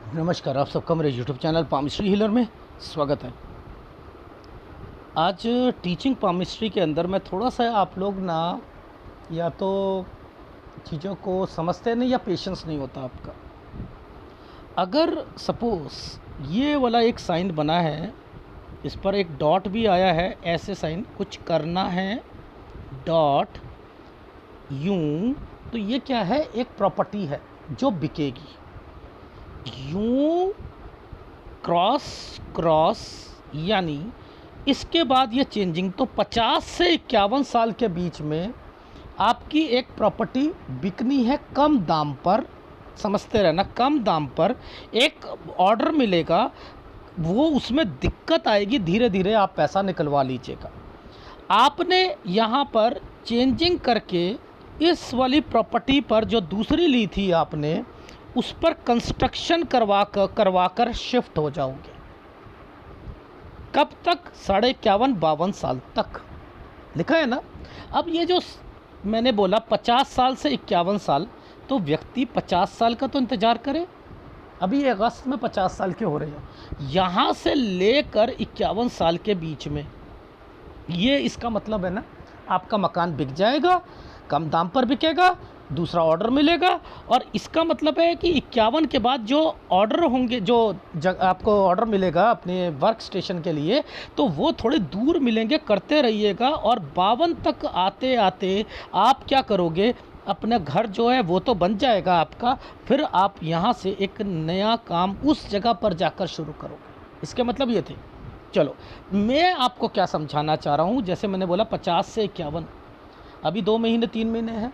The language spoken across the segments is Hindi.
नमस्कार, आप सबका मेरे यूट्यूब चैनल पामिस्ट्री हीलर में स्वागत है। आज टीचिंग पामिस्ट्री के अंदर मैं थोड़ा सा आप लोग ना या तो चीज़ों को समझते नहीं या पेशेंस नहीं होता आपका। अगर सपोज़ ये वाला एक साइन बना है, इस पर एक डॉट भी आया है, ऐसे साइन कुछ करना है डॉट यूँ, तो ये क्या है, एक प्रॉपर्टी है जो बिकेगी। यूँ क्रॉस क्रॉस यानी इसके बाद ये चेंजिंग, तो 50 से 51 साल के बीच में आपकी एक प्रॉपर्टी बिकनी है कम दाम पर। समझते रहना, कम दाम पर एक ऑर्डर मिलेगा, वो उसमें दिक्कत आएगी, धीरे धीरे आप पैसा निकलवा लीजिएगा। आपने यहाँ पर चेंजिंग करके इस वाली प्रॉपर्टी पर जो दूसरी ली थी आपने, उस पर कंस्ट्रक्शन करवा कर शिफ्ट हो जाओगे। कब तक? 51-52 साल तक लिखा है ना। अब ये जो मैंने बोला 50 साल से 51 साल, तो व्यक्ति 50 साल का तो इंतज़ार करे। अभी अगस्त में 50 साल के हो रहे हैं, यहाँ से लेकर 51 साल के बीच में, ये इसका मतलब है ना, आपका मकान बिक जाएगा, कम दाम पर बिकेगा, दूसरा ऑर्डर मिलेगा। और इसका मतलब है कि 51 के बाद जो ऑर्डर होंगे, जो आपको ऑर्डर मिलेगा अपने वर्क स्टेशन के लिए, तो वो थोड़े दूर मिलेंगे, करते रहिएगा। और 52 तक आते आते आप क्या करोगे, अपना घर जो है वो तो बन जाएगा आपका, फिर आप यहाँ से एक नया काम उस जगह पर जाकर शुरू करोगे। इसके मतलब ये थे। चलो, मैं आपको क्या समझाना चाह रहा हूँ, जैसे मैंने बोला 50 से 51, अभी 2 महीने 3 महीने हैं,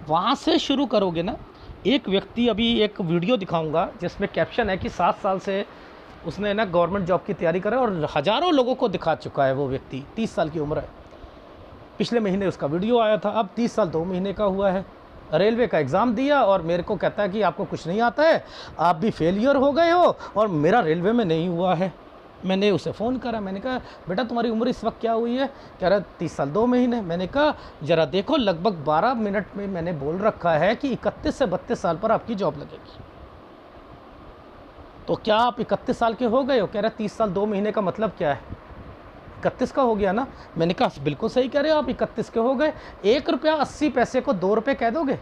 वहाँ से शुरू करोगे ना। एक व्यक्ति, अभी एक वीडियो दिखाऊंगा जिसमें कैप्शन है कि 7 साल से उसने ना गवर्नमेंट जॉब की तैयारी करा और हज़ारों लोगों को दिखा चुका है। वो व्यक्ति 30 साल की उम्र है, पिछले महीने उसका वीडियो आया था, अब 30 साल 2 महीने का हुआ है। रेलवे का एग्ज़ाम दिया और मेरे को कहता है कि आपको कुछ नहीं आता है, आप भी फेलियर हो गए हो और मेरा रेलवे में नहीं हुआ है। मैंने उसे फ़ोन करा, मैंने कहा बेटा तुम्हारी उम्र इस वक्त क्या हुई है? कह रहा 30 साल 2 महीने। मैंने कहा ज़रा देखो, लगभग 12 मिनट में मैंने बोल रखा है कि 31 से 32 साल पर आपकी जॉब लगेगी। तो क्या आप 31 साल के हो गए हो? कह रहा 30 साल 2 महीने का मतलब क्या है? 31 का हो गया ना। मैंने कहा बिल्कुल सही कह रहे हो आप, 31 के हो गए। 1 रुपया 80 पैसे को 2 रुपये कह दोगे?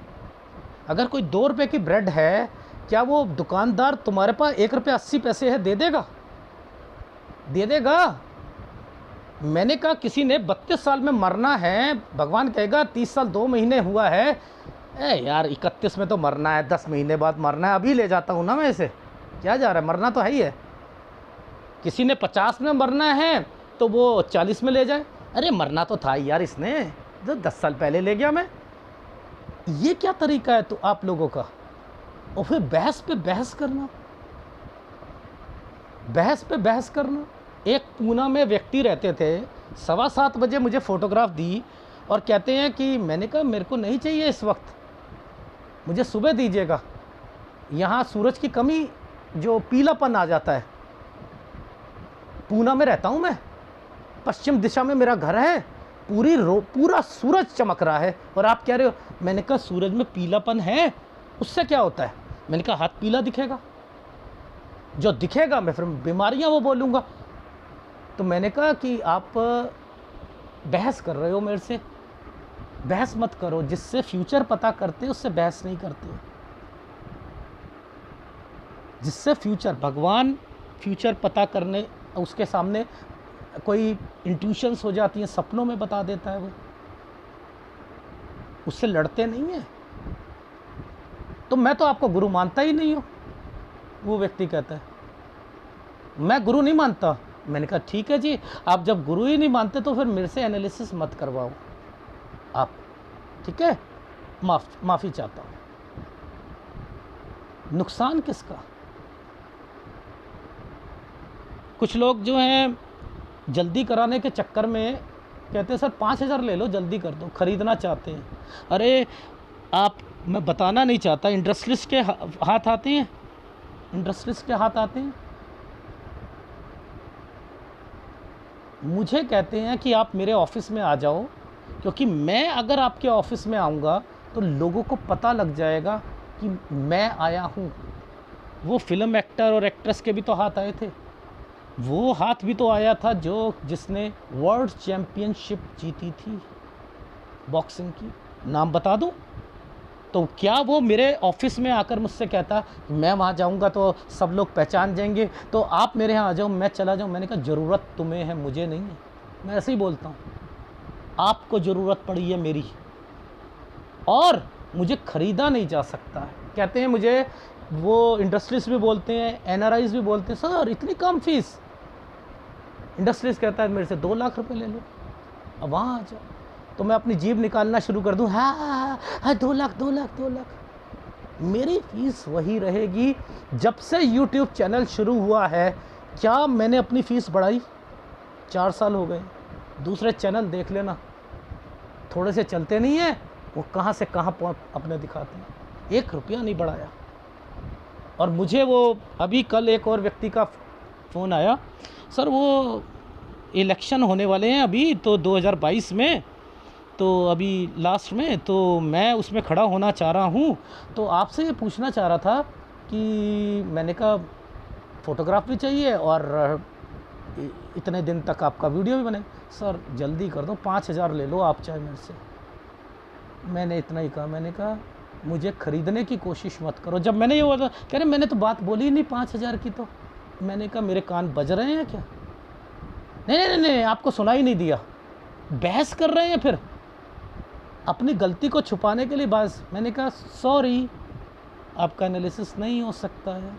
अगर कोई 2 रुपये की ब्रेड है, क्या वो दुकानदार तुम्हारे पास 1 रुपया 80 पैसे है दे देगा? दे देगा? मैंने कहा किसी ने 32 साल में मरना है, भगवान कहेगा 30 साल 2 महीने हुआ है, ए यार 31 में तो मरना है, 10 महीने बाद मरना है, अभी ले जाता हूँ ना मैं इसे, क्या जा रहा है, मरना तो है ही है। किसी ने 50 में मरना है तो वो 40 में ले जाए, अरे मरना तो था यार इसने, जो 10 साल पहले ले गया मैं। ये क्या तरीका है तो आप लोगों का? और फिर बहस पे बहस करना, बहस पे बहस करना। एक पूना में व्यक्ति रहते थे, 7:15 बजे मुझे फ़ोटोग्राफ दी और कहते हैं कि, मैंने कहा मेरे को नहीं चाहिए इस वक्त, मुझे सुबह दीजिएगा, यहाँ सूरज की कमी, जो पीलापन आ जाता है। पूना में रहता हूँ मैं, पश्चिम दिशा में मेरा घर है, पूरा सूरज चमक रहा है और आप कह रहे हो। मैंने कहा सूरज में पीलापन है, उससे क्या होता है? मैंने कहा हाथ पीला दिखेगा, जो दिखेगा मैं फिर बीमारियां वो बोलूँगा। तो मैंने कहा कि आप बहस कर रहे हो मेरे से, बहस मत करो। जिससे फ्यूचर पता करते उससे बहस नहीं करते। जिससे फ्यूचर, भगवान फ्यूचर पता करने, उसके सामने कोई इंट्यूशंस हो जाती हैं, सपनों में बता देता है वो, उससे लड़ते नहीं है। तो मैं तो आपको गुरु मानता ही नहीं हूँ, वो व्यक्ति कहता है मैं गुरु नहीं मानता। मैंने कहा ठीक है जी, आप जब गुरु ही नहीं मानते तो फिर मेरे से एनालिसिस मत करवाओ आप, ठीक है? माफ़ी चाहता हूँ। नुकसान किसका? कुछ लोग जो हैं जल्दी कराने के चक्कर में कहते हैं सर 5,000 ले लो, जल्दी कर दो, ख़रीदना चाहते हैं। अरे आप, मैं बताना नहीं चाहता, इंडस्ट्रियलिस्ट के हाथ आते हैं, इंडस्ट्रियलिस्ट के हाथ आते हैं। मुझे कहते हैं कि आप मेरे ऑफिस में आ जाओ, क्योंकि मैं अगर आपके ऑफिस में आऊँगा तो लोगों को पता लग जाएगा कि मैं आया हूँ। वो फिल्म एक्टर और एक्ट्रेस के भी तो हाथ आए थे। वो हाथ भी तो आया था जिसने वर्ल्ड चैम्पियनशिप जीती थी बॉक्सिंग की, नाम बता दूं? तो क्या वो मेरे ऑफिस में आकर मुझसे कहता मैं वहाँ जाऊँगा तो सब लोग पहचान जाएंगे, तो आप मेरे यहाँ आ जाओ, मैं चला जाऊँ? मैंने कहा ज़रूरत तुम्हें है, मुझे नहीं है। मैं ऐसे ही बोलता हूँ, आपको ज़रूरत पड़ी है मेरी, और मुझे ख़रीदा नहीं जा सकता है। कहते हैं मुझे, वो इंडस्ट्रीज भी बोलते हैं, एनआरआईज भी बोलते हैं, सर इतनी कम फीस। इंडस्ट्रीज कहता है मेरे से 2 लाख रुपए ले लो, अब वहाँ आ जाओ। तो मैं अपनी जीभ निकालना शुरू कर दूँ, हाँ 2 लाख 2 लाख 2 लाख। मेरी फीस वही रहेगी। जब से यूट्यूब चैनल शुरू हुआ है, क्या मैंने अपनी फ़ीस बढ़ाई? 4 साल हो गए। दूसरे चैनल देख लेना, थोड़े से चलते नहीं हैं, वो कहाँ से कहाँ अपने दिखाते हैं। 1 रुपया नहीं बढ़ाया। और मुझे वो अभी कल एक और व्यक्ति का फ़ोन आया, सर वो इलेक्शन होने वाले हैं अभी तो 2022 में, तो अभी लास्ट में, तो मैं उसमें खड़ा होना चाह रहा हूँ, तो आपसे ये पूछना चाह रहा था कि, मैंने कहा फ़ोटोग्राफ भी चाहिए और इतने दिन तक आपका वीडियो भी बने। सर जल्दी कर दो, 5,000 ले लो आप चाहे मेरे से। मैंने इतना ही कहा। मैंने कहा मुझे ख़रीदने की कोशिश मत करो। जब मैंने ये बोला, कह रहे मैंने तो बात बोली ही नहीं 5,000 की। तो मैंने कहा मेरे कान बज रहे हैं क्या? नहीं, आपको सुनाई नहीं दिया। बहस कर रहे हैं फिर अपनी गलती को छुपाने के लिए बस। मैंने कहा सॉरी, आपका एनालिसिस नहीं हो सकता है।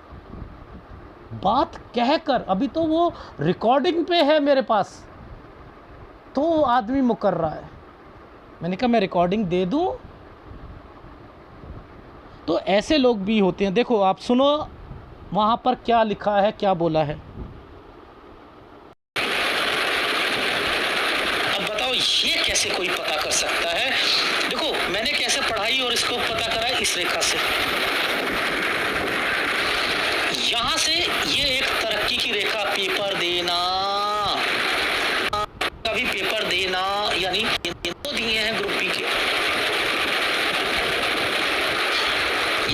बात कहकर, अभी तो वो रिकॉर्डिंग पे है मेरे पास, तो आदमी मुकर रहा है। मैंने कहा मैं रिकॉर्डिंग दे दूं? तो ऐसे लोग भी होते हैं। देखो आप सुनो वहाँ पर क्या लिखा है, क्या बोला है। अब बताओ ये कैसे कोई पता कर सकता है? देखो मैंने कैसे पढ़ाई और इसको पता करा, इस रेखा से। यहाँ से ये एक तरक्की की रेखा, पेपर देना, कभी पेपर देना, यानी तो दिए हैं ग्रुप बी के।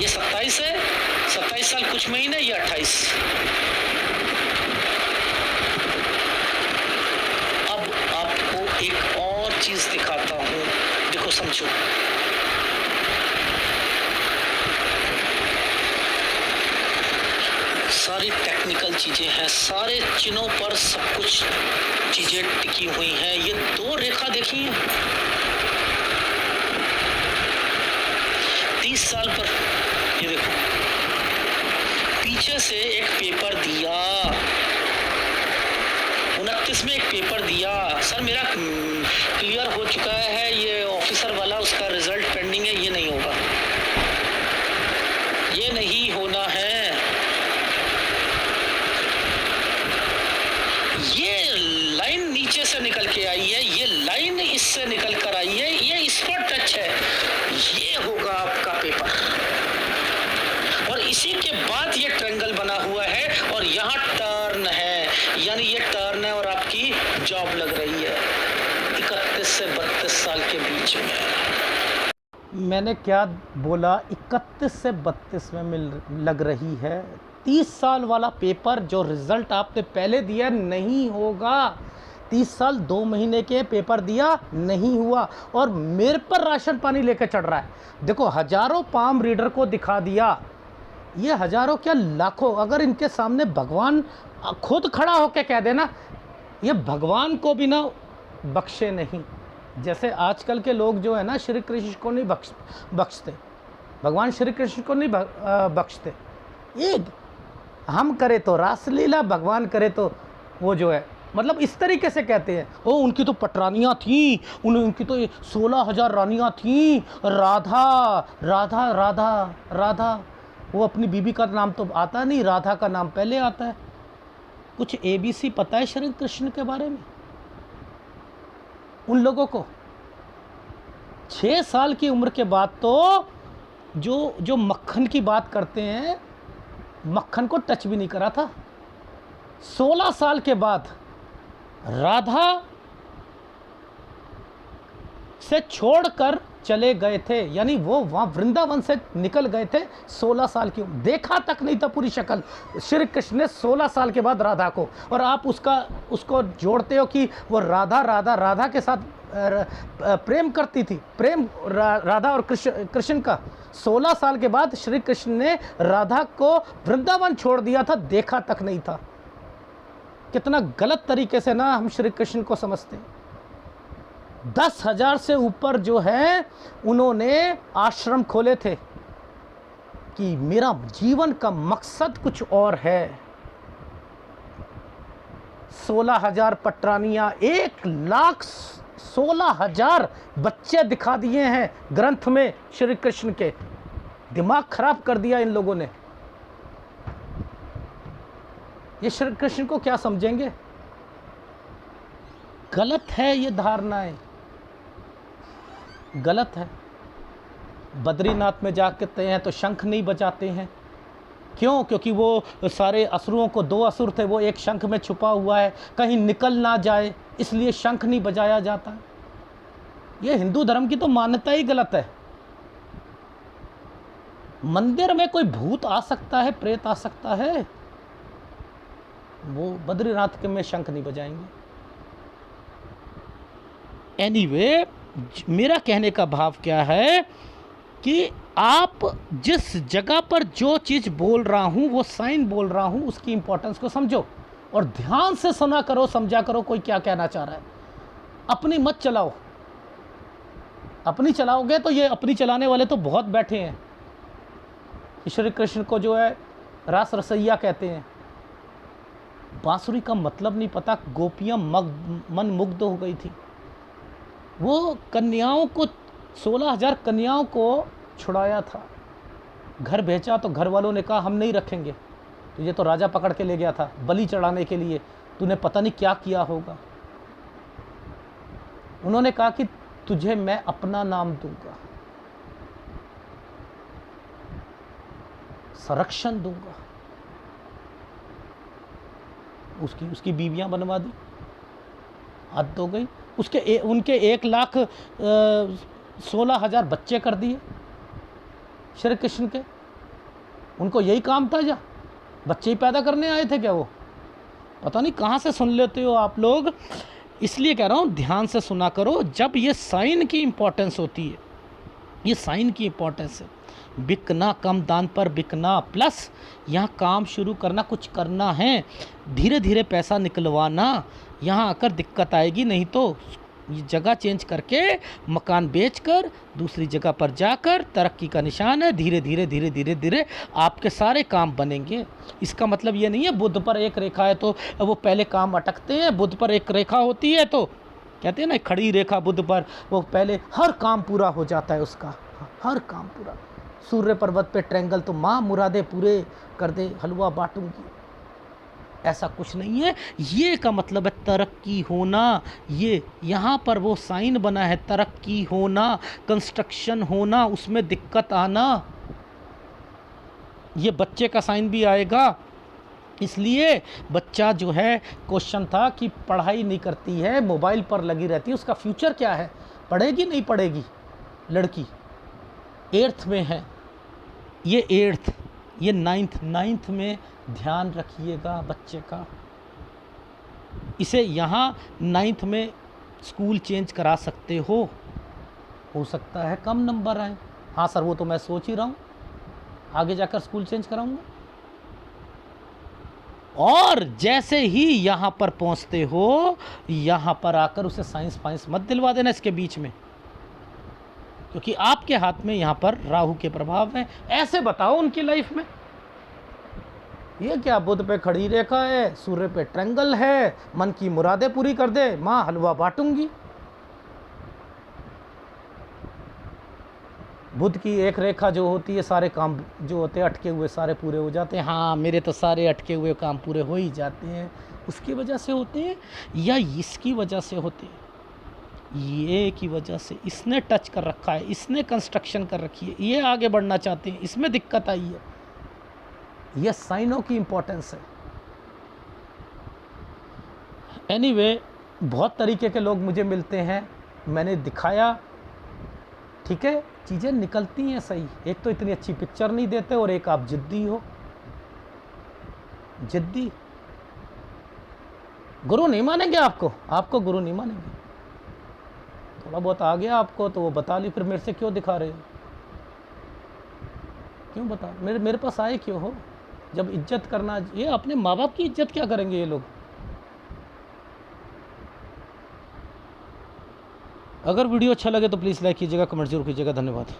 ये 27 है, 27 साल कुछ महीने, ये 28। अब आपको एक और चीज दिखाता हूं, देखो समझो। सारी टेक्निकल चीजें हैं, सारे चिन्हों पर सब कुछ चीजें टिकी हुई हैं। ये 2 रेखा देखिए 30 साल पर, ये देखो पीछे से एक पेपर दिया, 29 में एक पेपर दिया, सर मेरा क्लियर हो चुका है, ये ऑफिसर वाला उसका रिजल्ट पेंडिंग है, ये नहीं होगा, ये नहीं होना है। ये लाइन नीचे से निकल के आई है, ये लाइन इससे निकल कर आई है, ये इस पर टच है, ये होगा आपका पेपर। और इसी के बाद ये ट्रायंगल बना हुआ है और यहाँ टर्न है, यानी ये टर्न है और आपकी जॉब लग रही है 31 से 32 साल के बीच में। मैंने क्या बोला? 31 से 32 में लग रही है। 30 साल वाला पेपर जो रिजल्ट आपने पहले दिया नहीं होगा। 30 साल 2 महीने के पेपर दिया नहीं हुआ, और मेरे पर राशन पानी लेके चढ़ रहा है। देखो हजारों पाम रीडर को दिखा दिया, ये हजारों क्या लाखों, अगर इनके सामने भगवान खुद खड़ा होकर कह देना, ये भगवान को भी ना बख्शे नहीं। जैसे आजकल के लोग जो है ना, श्री कृष्ण को नहीं बख्शते, भगवान श्री कृष्ण को नहीं बख्शते। ये हम करे तो रासलीला, भगवान करे तो वो जो है, मतलब इस तरीके से कहते हैं, ओ उनकी तो पटरानियाँ थीं, उनकी तो 16,000 रानियाँ थीं, राधा राधा राधा राधा। वो अपनी बीबी का नाम तो आता नहीं, राधा का नाम पहले आता है। कुछ ABC पता है श्री कृष्ण के बारे में उन लोगों को? 6 साल की उम्र के बाद तो जो मक्खन की बात करते हैं, मक्खन को टच भी नहीं करा था। 16 साल के बाद राधा से छोड़कर चले गए थे, यानी वो वहाँ वृंदावन से निकल गए थे 16 साल की उम्र, देखा तक नहीं था पूरी शक्ल श्री कृष्ण ने 16 साल के बाद राधा को। और आप उसको जोड़ते हो कि वो राधा के साथ प्रेम करती थी, प्रेम राधा और कृष्ण का। 16 साल के बाद श्री कृष्ण ने राधा को वृंदावन छोड़ दिया था, देखा तक नहीं था। कितना गलत तरीके से ना हम श्री कृष्ण को समझते हैं। 10,000 से ऊपर जो है उन्होंने आश्रम खोले थे कि मेरा जीवन का मकसद कुछ और है। 16,000 पटरानियां, 1,16,000 बच्चे दिखा दिए हैं ग्रंथ में श्री कृष्ण के। दिमाग खराब कर दिया इन लोगों ने। ये श्री कृष्ण को क्या समझेंगे? गलत है, ये धारणाएं गलत है। बद्रीनाथ में जाते हैं तो शंख नहीं बजाते हैं, क्यों? क्योंकि वो सारे असुरों को, 2 असुर थे, वो एक शंख में छुपा हुआ है, कहीं निकल ना जाए, इसलिए शंख नहीं बजाया जाता। ये हिंदू धर्म की तो मान्यता ही गलत है। मंदिर में कोई भूत आ सकता है, प्रेत आ सकता है, वो बद्रीनाथ के में शंख नहीं बजाएंगे। एनीवे, मेरा कहने का भाव क्या है कि आप जिस जगह पर जो चीज़ बोल रहा हूँ, वो साइन बोल रहा हूँ, उसकी इंपॉर्टेंस को समझो और ध्यान से सुना करो, समझा करो कोई क्या कहना चाह रहा है। अपनी मत चलाओ। अपनी चलाओगे तो ये अपनी चलाने वाले तो बहुत बैठे हैं। श्री कृष्ण को जो है रास रसैया कहते हैं। बांसुरी का मतलब नहीं पता, गोपियाँ मन मुग्ध हो गई थी। वो कन्याओं को, 16,000 कन्याओं को छुड़ाया था, घर भेजा तो घर वालों ने कहा हम नहीं रखेंगे, तुझे तो राजा पकड़ के ले गया था बलि चढ़ाने के लिए, तूने पता नहीं क्या किया होगा। उन्होंने कहा कि तुझे मैं अपना नाम दूंगा, संरक्षण दूंगा। उसकी बीवियां बनवा दी, हद हो गई। उनके 1,16,000 बच्चे कर दिए श्री कृष्ण के। उनको यही काम था क्या? बच्चे ही पैदा करने आए थे क्या वो? पता नहीं कहाँ से सुन लेते हो आप लोग। इसलिए कह रहा हूँ ध्यान से सुना करो। जब ये साइन की इंपॉर्टेंस होती है, ये साइन की इंपॉर्टेंस है। बिकना, कम दाम पर बिकना, प्लस यहाँ काम शुरू करना, कुछ करना है, धीरे धीरे पैसा निकलवाना। यहाँ आकर दिक्कत आएगी, नहीं तो ये जगह चेंज करके मकान बेचकर दूसरी जगह पर जाकर, तरक्की का निशान है। धीरे धीरे धीरे धीरे धीरे आपके सारे काम बनेंगे। इसका मतलब ये नहीं है बुध पर एक रेखा है तो वो पहले काम अटकते हैं। बुध पर एक रेखा होती है तो कहते हैं ना, खड़ी रेखा बुध पर, वो पहले हर काम पूरा हो जाता है उसका, हर काम पूरा। सूर्य पर्वत पे ट्रायंगल तो माँ मुरादे पूरे कर दे, हलवा बांटूंगी, ऐसा कुछ नहीं है। ये का मतलब है तरक्की होना। ये यहाँ पर वो साइन बना है, तरक्की होना, कंस्ट्रक्शन होना, उसमें दिक्कत आना। ये बच्चे का साइन भी आएगा। इसलिए बच्चा जो है, क्वेश्चन था कि पढ़ाई नहीं करती है, मोबाइल पर लगी रहती है, उसका फ्यूचर क्या है? पढ़ेगी नहीं पढ़ेगी? लड़की 8th में है, ये 8th, ये 9th में ध्यान रखिएगा बच्चे का। इसे यहाँ 9th में स्कूल चेंज करा सकते हो सकता है कम नंबर आए। हाँ सर, वो तो मैं सोच ही रहा हूँ, आगे जाकर स्कूल चेंज कराऊंगा। और जैसे ही यहाँ पर पहुँचते हो, यहाँ पर आकर उसे साइंस फाइंस मत दिलवा देना इसके बीच में, क्योंकि आपके हाथ में यहाँ पर राहु के प्रभाव हैं। ऐसे बताओ उनकी लाइफ में, ये क्या बुध पे खड़ी रेखा है, सूर्य पे ट्रायंगल है, मन की मुरादें पूरी कर दे, माँ हलवा बांटूंगी। बुध की एक रेखा जो होती है, सारे काम जो होते हैं अटके हुए सारे पूरे हो जाते हैं। हाँ, मेरे तो सारे अटके हुए काम पूरे हो ही जाते हैं। उसकी वजह से होते हैं या इसकी वजह से होते हैं? ये की वजह से। इसने टच कर रखा है, इसने कंस्ट्रक्शन कर रखी है, ये आगे बढ़ना चाहते हैं, इसमें दिक्कत आई है। यह साइनों की इंपॉर्टेंस है। एनीवे, बहुत तरीके के लोग मुझे मिलते हैं, मैंने दिखाया, ठीक है, चीज़ें निकलती हैं सही। एक तो इतनी अच्छी पिक्चर नहीं देते और एक आप जिद्दी हो। जिद्दी गुरु नहीं मानेंगे आपको, आपको गुरु नहीं मानेंगे। थोड़ा बहुत आ गया आपको तो वो बता ली, फिर मेरे से क्यों दिखा रहे हो? क्यों बता, मेरे पास आए क्यों हो? जब इज्जत करना, ये अपने माँ बाप की इज्जत क्या करेंगे ये लोग? अगर वीडियो अच्छा लगे तो प्लीज़ लाइक कीजिएगा, कमेंट जरूर कीजिएगा। धन्यवाद।